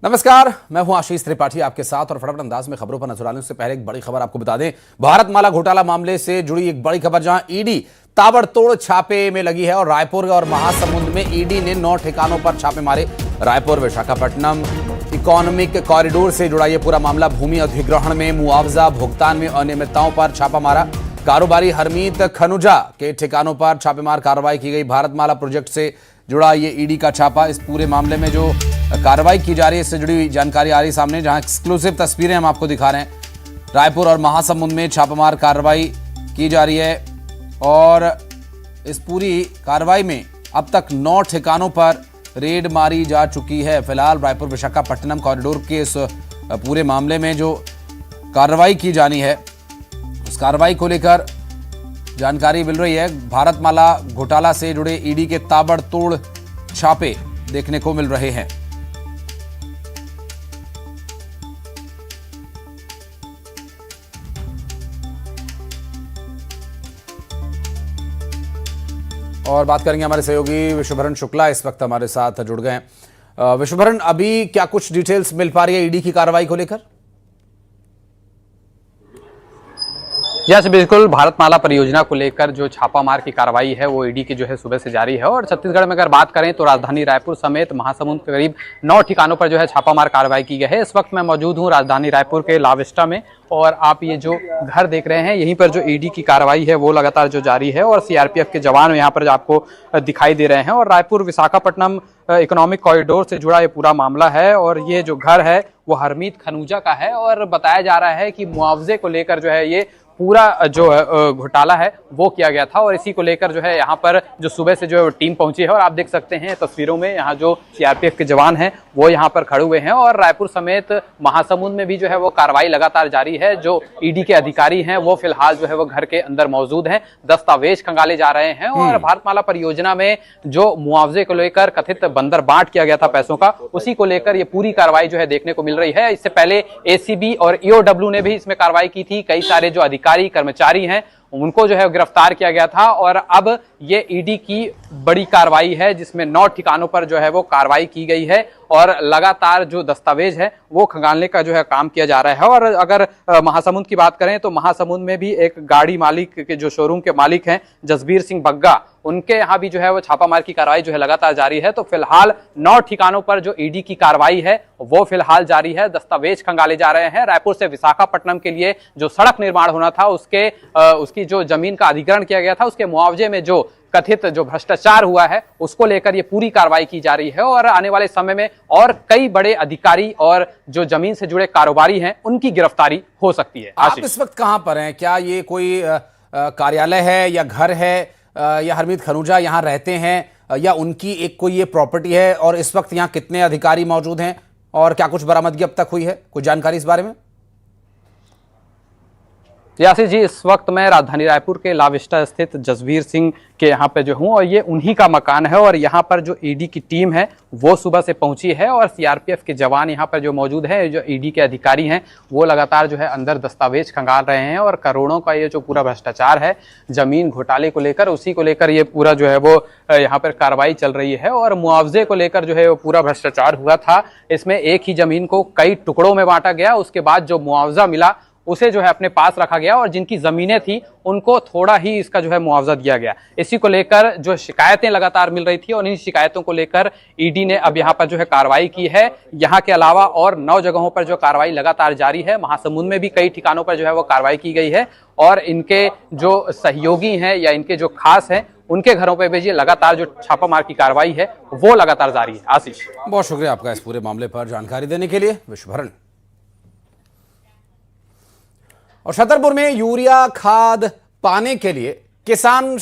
नमस्कार, मैं हूं आशीष त्रिपाठी आपके साथ और फटाफट अंदाज में खबरों पर नजर डालने से पहले एक बड़ी खबर आपको बता दें। भारतमाला घोटाला मामले से जुड़ी एक बड़ी खबर, जहां ईडी ताबड़तोड़ छापे में लगी है और रायपुर और महासमुंद में ईडी ने 9 ठिकानों पर छापे मारे। रायपुर विशाखापट्टनम इकोनॉमिक कॉरिडोर से जुड़ा यह पूरा मामला। भूमि अधिग्रहण में मुआवजा भुगतान में अनियमितताओं पर छापा मारा। कारोबारी हरमीत खनुजा के ठिकानों पर छापेमार कार्रवाई की गई। भारतमाला प्रोजेक्ट से जुड़ा ये ईडी का छापा। इस पूरे मामले में जो कार्रवाई की जा रही है, इससे जुड़ी हुई जानकारी आ रही सामने, जहां एक्सक्लूसिव तस्वीरें हम आपको दिखा रहे हैं। रायपुर और महासमुंद में छापामार कार्रवाई की जा रही है और इस पूरी कार्रवाई में अब तक 9 ठिकानों पर रेड मारी जा चुकी है। फिलहाल रायपुर विशाखापट्टनम कॉरिडोर के इस पूरे मामले में जो कार्रवाई की जानी है, उस कार्रवाई को लेकर जानकारी मिल रही है। भारतमाला घोटाला से जुड़े ईडी के ताबड़तोड़ छापे देखने को मिल रहे हैं। और बात करेंगे हमारे सहयोगी विश्वभरण शुक्ला, इस वक्त हमारे साथ जुड़ गए हैं। विश्वभरण, अभी क्या कुछ डिटेल्स मिल पा रही है ईडी की कार्रवाई को लेकर? यस, बिल्कुल। भारतमाला परियोजना को लेकर जो छापामार की कार्रवाई है वो ईडी की जो है सुबह से जारी है और छत्तीसगढ़ में अगर बात करें तो राजधानी रायपुर समेत महासमुंद के करीब 9 ठिकानों पर जो है छापामार कार्रवाई की गई है। इस वक्त मैं मौजूद हूं राजधानी रायपुर के लाविस्टा में और आप ये जो घर देख रहे हैं, यहीं पर जो ईडी की कार्रवाई है वो लगातार जो जारी है और सीआरपीएफ के जवान यहाँ पर आपको दिखाई दे रहे हैं। और रायपुर विशाखापट्टनम इकोनॉमिक कॉरिडोर से जुड़ा ये पूरा मामला है और ये जो घर है वो हरमीत खनुजा का है और बताया जा रहा है कि मुआवजे को लेकर जो है ये पूरा जो घोटाला है वो किया गया था और इसी को लेकर जो है यहाँ पर जो सुबह से जो टीम पहुंची है और आप देख सकते हैं तस्वीरों में यहाँ जो सीआरपीएफ के जवान हैं वो यहाँ पर खड़े हुए हैं और रायपुर समेत महासमुंद में भी जो है वो कार्रवाई लगातार जारी है। जो ईडी के अधिकारी हैं वो फिलहाल जो है वो घर के अंदर मौजूद हैं, दस्तावेज खंगाले जा रहे हैं और भारतमाला परियोजना में जो मुआवजे को लेकर कथित बंदर बांट किया गया था पैसों का, उसी को लेकर ये पूरी कार्रवाई जो है देखने को मिल रही है। इससे पहले एसीबी और ईओडब्ल्यू ने भी इसमें कार्रवाई की थी। कई सारे जो अधिकारी कर्मचारी हैं उनको जो है गिरफ्तार किया गया था और अब ये ईडी की बड़ी कार्रवाई है जिसमें 9 ठिकानों पर जो है वो कार्रवाई की गई है और लगातार जो दस्तावेज है वो खंगालने का जो है काम किया जा रहा है। और अगर महासमुंद की बात करें तो महासमुंद में भी एक गाड़ी मालिक के जो शोरूम के मालिक हैं जसबीर सिंह बग्गा, उनके यहाँ भी जो है वो छापामार की कार्रवाई जो है लगातार जारी है। तो फिलहाल 9 ठिकानों पर जो ईडी की कार्रवाई है वो फिलहाल जारी है। दस्तावेज खंगाले जा रहे हैं। रायपुर से विशाखापट्टनम के लिए जो सड़क निर्माण होना था उसकी जो जमीन का अधिग्रहण किया गया था, उसके मुआवजे में जो कथित जो भ्रष्टाचार हुआ है उसको लेकर ये पूरी कार्रवाई की जा रही है और आने वाले समय में और कई बड़े अधिकारी और जो जमीन से जुड़े कारोबारी हैं उनकी गिरफ्तारी हो सकती है। आप इस वक्त कहां पर हैं? क्या ये कोई कार्यालय है या घर है या हरमीत खनुजा यहाँ रहते हैं या उनकी एक कोई ये प्रॉपर्टी है? और इस वक्त यहाँ कितने अधिकारी मौजूद हैं और क्या कुछ बरामदगी अब तक हुई है? कुछ जानकारी इस बारे में? यासी जी, इस वक्त मैं राजधानी रायपुर के लाविस्टा स्थित जसबीर सिंह के यहाँ पे जो हूँ और ये उन्हीं का मकान है और यहाँ पर जो ईडी की टीम है वो सुबह से पहुंची है और सीआरपीएफ के जवान यहाँ पर जो मौजूद है, जो ईडी के अधिकारी हैं वो लगातार जो है अंदर दस्तावेज खंगाल रहे हैं और करोड़ों का ये जो पूरा भ्रष्टाचार है जमीन घोटाले को लेकर, उसी को लेकर ये पूरा जो है वो यहाँ पर कार्रवाई चल रही है। और मुआवजे को लेकर जो है वो पूरा भ्रष्टाचार हुआ था। इसमें एक ही जमीन को कई टुकड़ों में बांटा गया, उसके बाद जो मुआवजा मिला उसे जो है अपने पास रखा गया और जिनकी जमीनें थी उनको थोड़ा ही इसका जो है मुआवजा दिया गया। इसी को लेकर जो शिकायतें लगातार मिल रही थी और इन शिकायतों को लेकर ईडी ने अब यहाँ पर जो है कार्रवाई की है। यहाँ के अलावा और 9 जगहों पर जो कार्रवाई लगातार जारी है। महासमुंद में भी कई ठिकानों पर जो है वो कार्रवाई की गई है और इनके जो सहयोगी हैं या इनके जो खास हैं उनके घरों पर भी लगातार जो छापामार की कार्रवाई है वो लगातार जारी है। आशीष, बहुत शुक्रिया आपका इस पूरे मामले पर जानकारी देने के लिए, विश्वभरण। और छतरपुर में यूरिया खाद पाने के लिए किसान